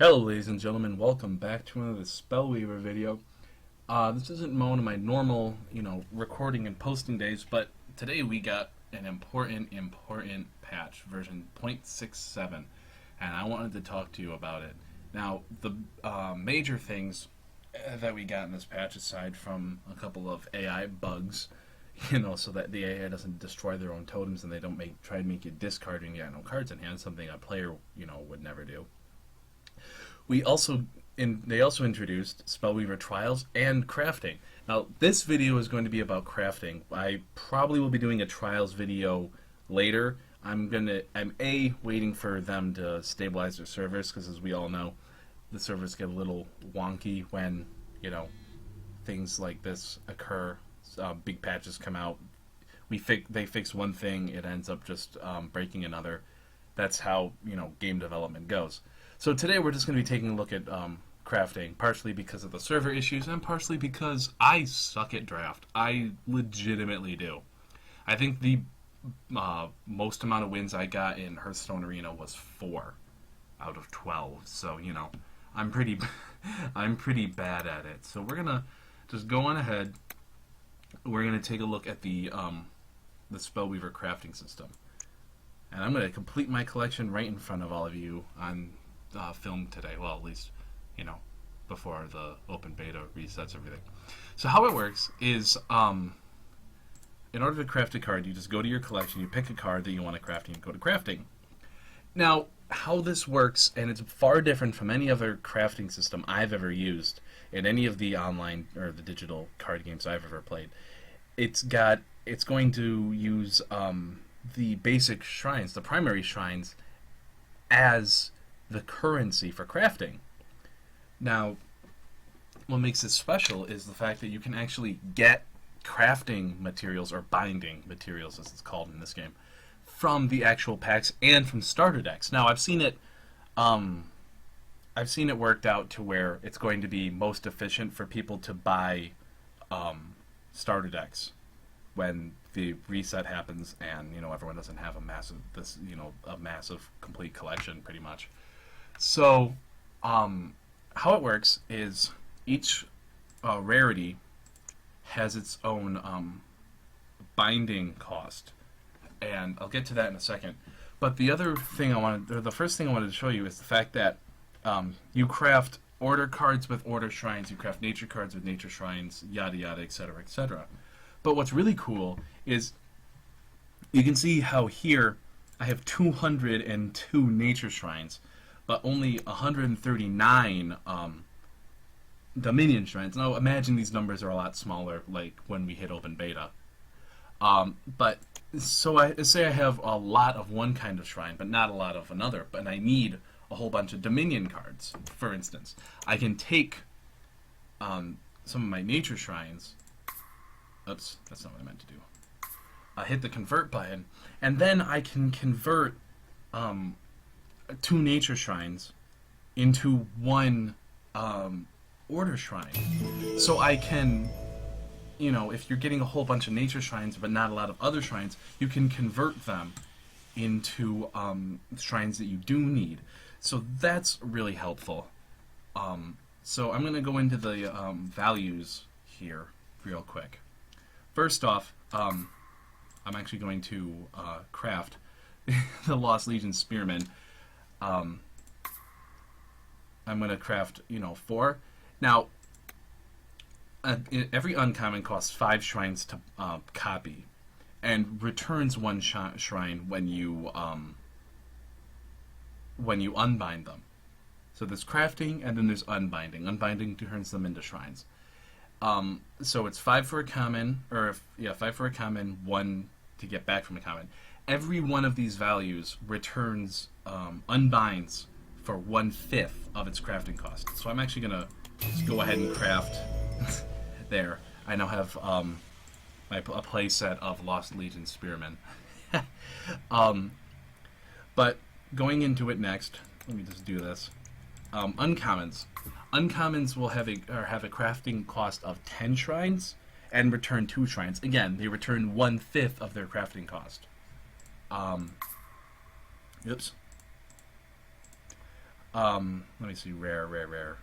Hello ladies and gentlemen, welcome back to another Spellweaver video. This isn't one of my normal, recording and posting days, but today we got an important patch, version 0.67, and I wanted to talk to you about it. Now, the major things that we got in this patch, aside from a couple of AI bugs, so that the AI doesn't destroy their own totems and they don't try to make you discard when you got no cards in hand, something a player, would never do. They also introduced Spellweaver trials and crafting. Now, this video is going to be about crafting. I probably will be doing a trials video later. I'm waiting for them to stabilize their servers, because as we all know, the servers get a little wonky when things like this occur. Big patches come out. They fix one thing, it ends up just breaking another. That's how game development goes. So today we're just going to be taking a look at crafting, partially because of the server issues and partially because I suck at draft. I legitimately do. I think the most amount of wins I got in Hearthstone Arena was 4 out of 12. So I'm pretty I'm pretty bad at it. So we're gonna just go on ahead. We're gonna take a look at the Spellweaver crafting system, and I'm gonna complete my collection right in front of all of you on film today. Well, at least before the open beta resets everything. So how it works is, in order to craft a card, you just go to your collection, you pick a card that you want to craft, and you go to crafting. Now, how this works, and it's far different from any other crafting system I've ever used in any of the online or the digital card games I've ever played. It's going to use the basic shrines, the primary shrines, as the currency for crafting. Now, what makes it special is the fact that you can actually get crafting materials, or binding materials as it's called in this game, from the actual packs and from starter decks. Now, I've seen it worked out to where it's going to be most efficient for people to buy starter decks when the reset happens and everyone doesn't have a massive complete collection pretty much. So how it works is each rarity has its own binding cost, and I'll get to that in a second. But the first thing I wanted to show you is the fact that you craft order cards with order shrines, you craft nature cards with nature shrines, yada yada, etc., etc. But what's really cool is you can see how here I have 202 nature shrines, but only 139 Dominion shrines. Now imagine these numbers are a lot smaller, like when we hit open beta. But so I say I have a lot of one kind of shrine, but not a lot of another. But I need a whole bunch of Dominion cards. For instance, I can take some of my nature shrines. Oops, that's not what I meant to do. Hit the convert button, and then I can convert 2 nature shrines into 1 order shrine. So I can, if you're getting a whole bunch of nature shrines but not a lot of other shrines, you can convert them into shrines that you do need. So that's really helpful. So I'm going to go into the values here real quick. First off, I'm actually going to craft the Lost Legion Spearman. I'm going to craft, 4. Now, every uncommon costs 5 shrines to copy, and returns 1 shrine when you unbind them. So there's crafting, and then there's unbinding. Unbinding turns them into shrines. So it's 5 for a common, 5 for a common, 1 to get back from a common. Every one of these values returns, unbinds for 1/5 of its crafting cost. So I'm actually going to just go ahead and craft there. I now have a play set of Lost Legion Spearmen. But going into it next, let me just do this. Uncommons. Uncommons will have a crafting cost of 10 shrines and return 2 shrines. Again, they return 1/5 of their crafting cost. Oops. Let me see. Rare.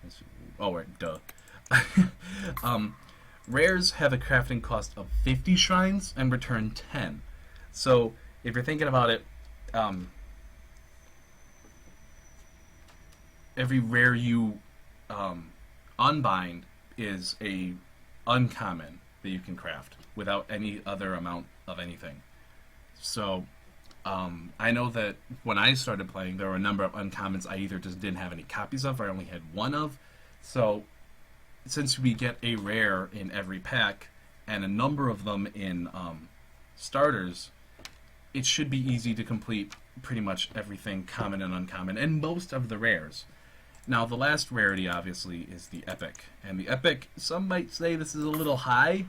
Let's see. Oh, right, duh. Rares have a crafting cost of 50 shrines and return 10. So, if you're thinking about it, every rare you unbind is a uncommon that you can craft without any other amount of anything. So, I know that when I started playing, there were a number of uncommons I either just didn't have any copies of, or I only had one of. So, since we get a rare in every pack, and a number of them in starters, it should be easy to complete pretty much everything common and uncommon, and most of the rares. Now, the last rarity, obviously, is the epic. And the epic, some might say this is a little high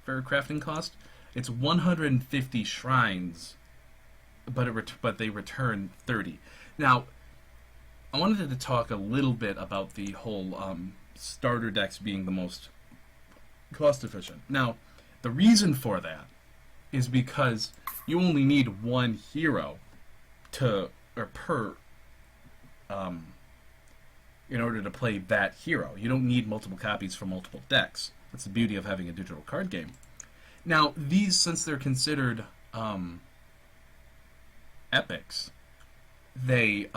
for crafting cost. It's 150 shrines, but they return 30. Now, I wanted to talk a little bit about the whole starter decks being the most cost efficient. Now, the reason for that is because you only need one hero per in order to play that hero. You don't need multiple copies for multiple decks. That's the beauty of having a digital card game. Now, these, since they're considered epics, they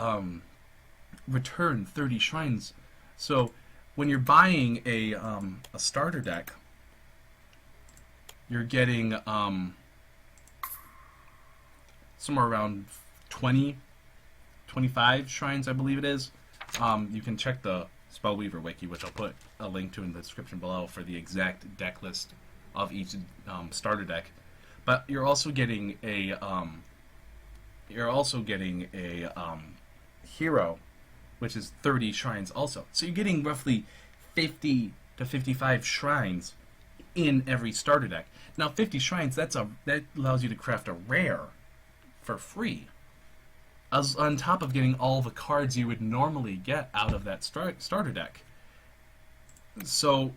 return 30 shrines. So when you're buying a starter deck, you're getting somewhere around 20, 25 shrines, I believe it is. You can check the Spellweaver wiki, which I'll put a link to in the description below, for the exact deck list of each starter deck. But you're also getting a hero, which is 30 shrines also. So you're getting roughly 50 to 55 shrines in every starter deck. Now, 50 shrines, that allows you to craft a rare for free, as on top of getting all the cards you would normally get out of that starter deck. So,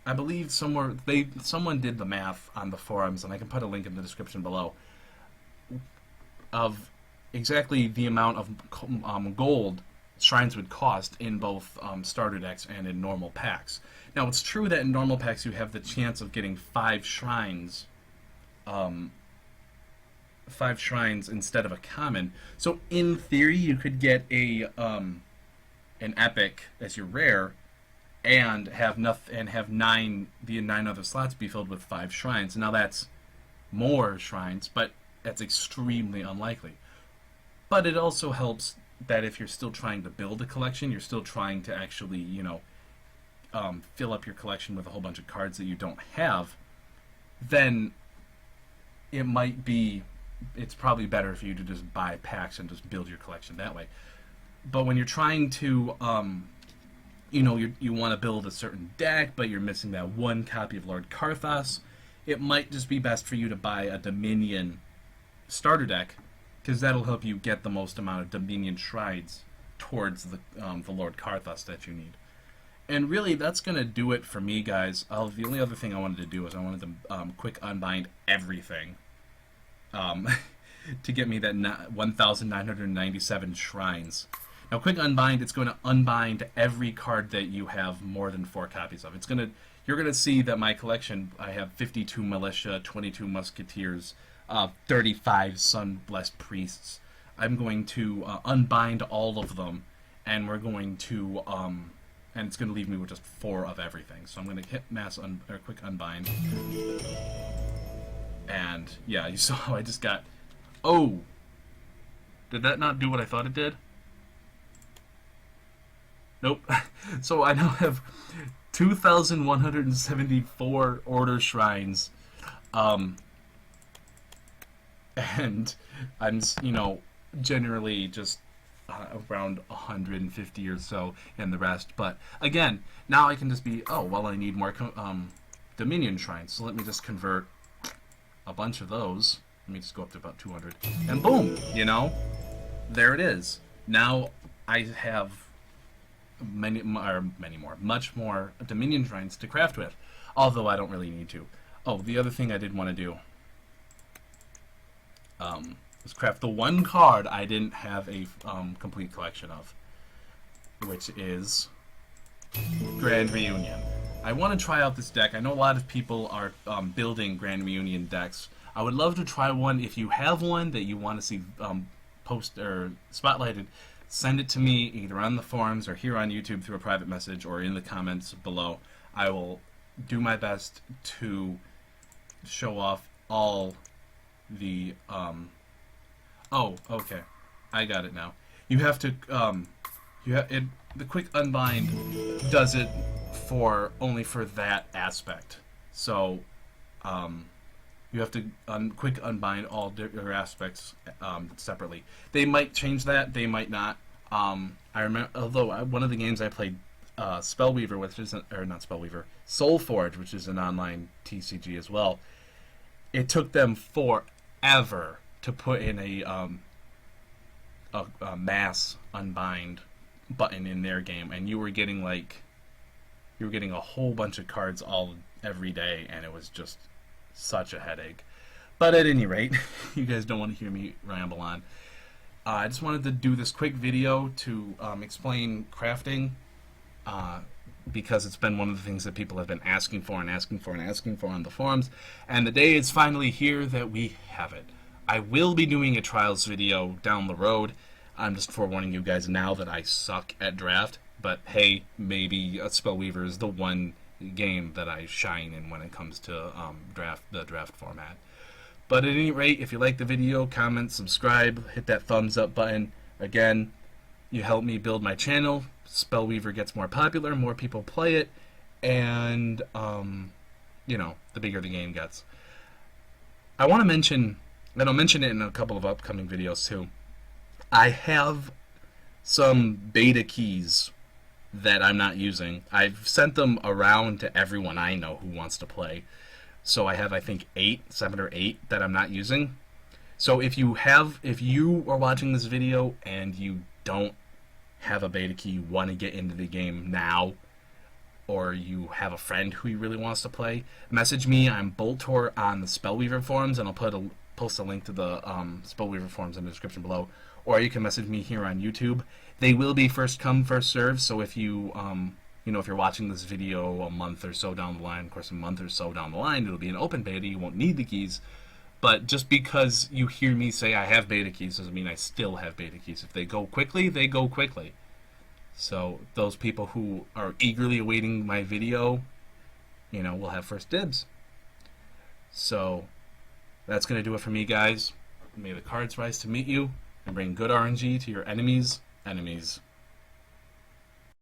I believe someone did the math on the forums, and I can put a link in the description below, of exactly the amount of gold shrines would cost in both starter decks and in normal packs. Now, it's true that in normal packs you have the chance of getting 5 shrines, 5 shrines instead of a common. So in theory, you could get an epic as your rare, and have the 9 other slots be filled with 5 shrines. Now that's more shrines, but that's extremely unlikely. But it also helps that if you're still trying to build a collection, you're still trying to actually, fill up your collection with a whole bunch of cards that you don't have, then it's probably better for you to just buy packs and just build your collection that way. But when you're trying to, you want to build a certain deck, but you're missing that one copy of Lord Karthos, it might just be best for you to buy a Dominion starter deck, because that'll help you get the most amount of Dominion shrines towards the Lord Karthos that you need. And really, that's going to do it for me, guys. The only other thing I wanted to do is I wanted to quick unbind everything to get me that 1,997 shrines. Now, quick unbind, it's going to unbind every card that you have more than 4 copies of. You're going to see that my collection, I have 52 militia, 22 musketeers, 35 sun-blessed priests. I'm going to unbind all of them, and we're going to, and it's going to leave me with just 4 of everything. So I'm going to hit quick unbind. And yeah, you saw how I just got, oh, did that not do what I thought it did? Nope. So I now have 2,174 order shrines, and I'm, generally just around 150 or so in the rest. But again, now I can just be, I need more Dominion shrines. So let me just convert a bunch of those. Let me just go up to about 200, and boom, there it is. Now I have much more Dominion shrines to craft with, although I don't really need to. Oh, the other thing I did want to do was craft the one card I didn't have a complete collection of. which is Grand Reunion. I want to try out this deck. I know a lot of people are building Grand Reunion decks. I would love to try one. If you have one that you want to see post or spotlighted, send it to me either on the forums or here on YouTube through a private message or in the comments below. I will do my best to show off all the oh, okay, I got it now. You have to the quick unbind does it for only for that aspect. So you have to quick unbind all their aspects separately. They might change that, they might not. I remember, although one of the games I played, Spellweaver, which is or not Spellweaver, Soulforge, which is an online TCG as well. It took them forever to put in a mass unbind button in their game, and you were getting a whole bunch of cards every day, and it was just such a headache. But at any rate, you guys don't want to hear me ramble on. I just wanted to do this quick video to explain crafting, because it's been one of the things that people have been asking for and asking for and asking for on the forums, and the day is finally here that we have it. I will be doing a trials video down the road. I'm just forewarning you guys now that I suck at draft, but hey, maybe Spellweaver is the one game that I shine in when it comes to the draft format. But at any rate, if you like the video, comment, subscribe, hit that thumbs up button. Again, you help me build my channel. Spellweaver gets more popular, more people play it, and you know, the bigger the game gets. I want to mention, and I'll mention it in a couple of upcoming videos too, I have some beta keys that I'm not using. I've sent them around to everyone I know who wants to play. So I have, I think, 7 or 8 that I'm not using. So if you are watching this video and you don't have a beta key, you want to get into the game now, or you have a friend who really wants to play, message me. I'm Boltor on the Spellweaver forums, and I'll post a link to the Spellweaver forums in the description below. Or you can message me here on YouTube. They will be first come, first serve. So if you if you're watching this video a month or so down the line, of course a month or so down the line, it'll be an open beta. You won't need the keys. But just because you hear me say I have beta keys doesn't mean I still have beta keys. If they go quickly, they go quickly. So those people who are eagerly awaiting my video, will have first dibs. So that's going to do it for me, guys. May the cards rise to meet you and bring good RNG to your enemies' enemies.